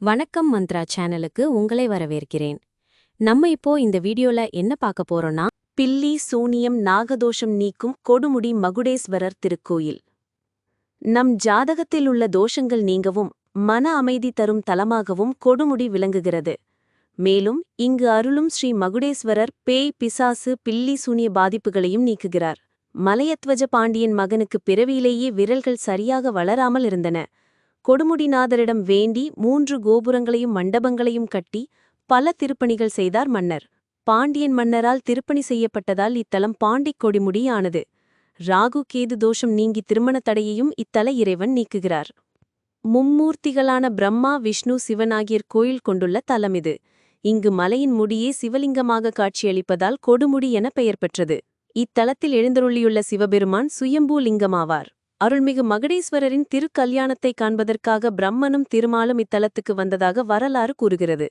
வணக்கம் மந்த்ரா சேனலுக்கு உங்களை வரவேற்கிறேன். நம்ம இப்போ இந்த வீடியோல என்ன பார்க்க போறோம்னா, பில்லி சூனியம் நாகதோஷம் நீக்கும் கொடுமுடி மகுடேஸ்வரர் திருக்கோயில். நம் ஜாதகத்தில் உள்ள தோஷங்கள் நீங்கவும் மன அமைதி தரும் தலமாகவும் கொடுமுடி விளங்குகிறது. மேலும் இங்கு அருளும் ஸ்ரீ மகுடேஸ்வரர் பேய் பிசாசு பில்லி சூனிய பாதிப்புகளையும் நீக்குகிறார். மலையத்வஜ பாண்டியன் மகனுக்கு பிறவியிலேயே விரல்கள் சரியாக வளராமல் இருந்தன. கொடுமுடிநாதரிடம் வேண்டி 3 கோபுரங்களையும் மண்டபங்களையும் கட்டி பல திருப்பணிகள் செய்தார் மன்னர். பாண்டியன் மன்னரால் திருப்பணி செய்யப்பட்டதால் இத்தலம் பாண்டிக் கொடுமுடி ஆனது. ராகு கேது தோஷம் நீங்கி திருமண தடையையும் இத்தல இறைவன் நீக்குகிறார். மும்மூர்த்திகளான பிரம்மா விஷ்ணு சிவன் ஆகியோர் கோயில் கொண்டுள்ள தலம் இது. இங்கு மலையின் முடியே சிவலிங்கமாக காட்சியளிப்பதால் கொடுமுடி என பெயர் பெற்றது. இத்தலத்தில் எழுந்தருளியுள்ள சிவபெருமான் சுயம்பூ லிங்கமாவார். அருள்மிகு மகுடேஸ்வரரின் திருக்கல்யாணத்தை காண்பதற்காக பிரம்மனும் திருமாலும் இத்தலத்துக்கு வந்ததாக வரலாறு கூறுகிறது.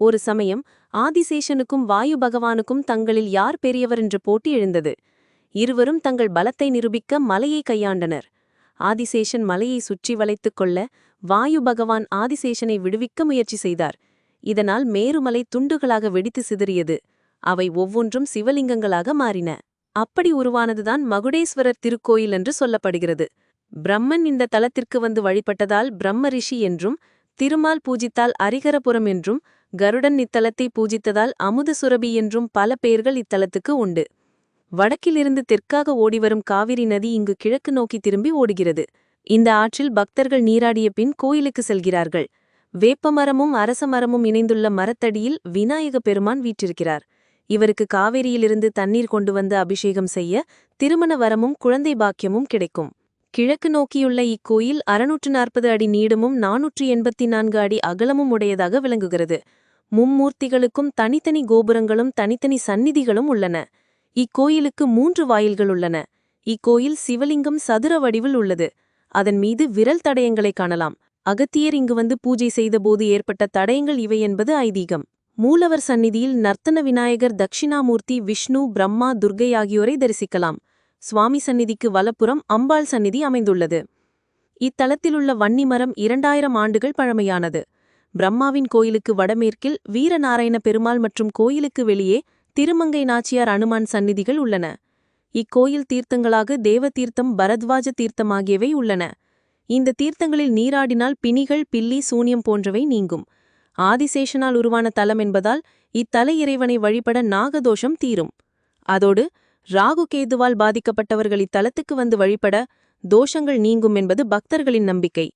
ஒரு சமயம் ஆதிசேஷனுக்கும் வாயு பகவானுக்கும் தங்களில் யார் பெரியவர் என்ற போட்டி எழுந்தது. இருவரும் தங்கள் பலத்தை நிரூபிக்க மலையை கையாண்டனர். ஆதிசேஷன் மலையை சுற்றி வளைத்துக் கொள்ள வாயு பகவான் ஆதிசேஷனை விடுவிக்க முயற்சி செய்தார். இதனால் மேருமலை துண்டுகளாக வெடித்து சிதறியது. அவை ஒவ்வொன்றும் சிவலிங்கங்களாக மாறின. அப்படி உருவானதுதான் மகுடேஸ்வரர் திருக்கோயில் என்று சொல்லப்படுகிறது. பிரம்மன் இந்த தலத்திற்கு வந்து வழிபட்டதால் பிரம்ம ரிஷி என்றும், திருமால் பூஜித்தால் அரிகரபுரம் என்றும், கருடன் இத்தலத்தை பூஜித்ததால் அமுத சுரபி என்றும் பல பெயர்கள் இத்தலத்துக்கு உண்டு. வடக்கிலிருந்து தெற்காக ஓடிவரும் காவிரி நதி இங்கு கிழக்கு நோக்கி திரும்பி ஓடுகிறது. இந்த ஆற்றில் பக்தர்கள் நீராடிய பின் கோயிலுக்கு செல்கிறார்கள். வேப்பமரமும் அரசமரமும் இணைந்துள்ள மரத்தடியில் விநாயக பெருமான் வீற்றிருக்கிறார். இவருக்கு காவேரியிலிருந்து தண்ணீர் கொண்டு வந்து அபிஷேகம் செய்ய திருமண வரமும் குழந்தை பாக்கியமும் கிடைக்கும். கிழக்கு நோக்கியுள்ள இக்கோயில் 640 அடி நீளமும் 484 அடி அகலமும் உடையதாக விளங்குகிறது. மும்மூர்த்திகளுக்கும் தனித்தனி கோபுரங்களும் தனித்தனி சந்நிதிகளும் உள்ளன. இக்கோயிலுக்கு 3 வாயில்கள் உள்ளன. இக்கோயில் சிவலிங்கம் சதுர வடிவில் உள்ளது. அதன் மீது விரல் தடயங்களை காணலாம். அகத்தியர் இங்கு வந்து பூஜை செய்தபோது ஏற்பட்ட தடயங்கள் இவை என்பது ஐதீகம். மூலவர் சந்நிதியில் நர்த்தன விநாயகர், தட்சிணாமூர்த்தி, விஷ்ணு, பிரம்மா, துர்கை ஆகியோரை தரிசிக்கலாம். சுவாமி சந்நிதிக்கு வலப்புறம் அம்பாள் சந்நிதி அமைந்துள்ளது. இத்தலத்திலுள்ள வன்னிமரம் 2000 ஆண்டுகள் பழமையானது. பிரம்மாவின் கோயிலுக்கு வடமேற்கில் வீரநாராயண பெருமாள் மற்றும் கோயிலுக்கு வெளியே திருமங்கை நாச்சியார் அனுமான் சந்நிதிகள் உள்ளன. இக்கோயில் தீர்த்தங்களாக தேவ தீர்த்தம், பரத்வாஜ தீர்த்தம் ஆகியவை உள்ளன. இந்த தீர்த்தங்களில் நீராடினால் பிணிகள், பில்லி சூனியம் போன்றவை நீங்கும். ஆதிசேஷனால் உருவான தலம் என்பதால் இத்தல இறைவனை வழிபட நாகதோஷம் தீரும். அதோடு ராகு கேதுவால் பாதிக்கப்பட்டவர்கள் இத்தலத்துக்கு வந்து வழிபட தோஷங்கள் நீங்கும் என்பது பக்தர்களின் நம்பிக்கை.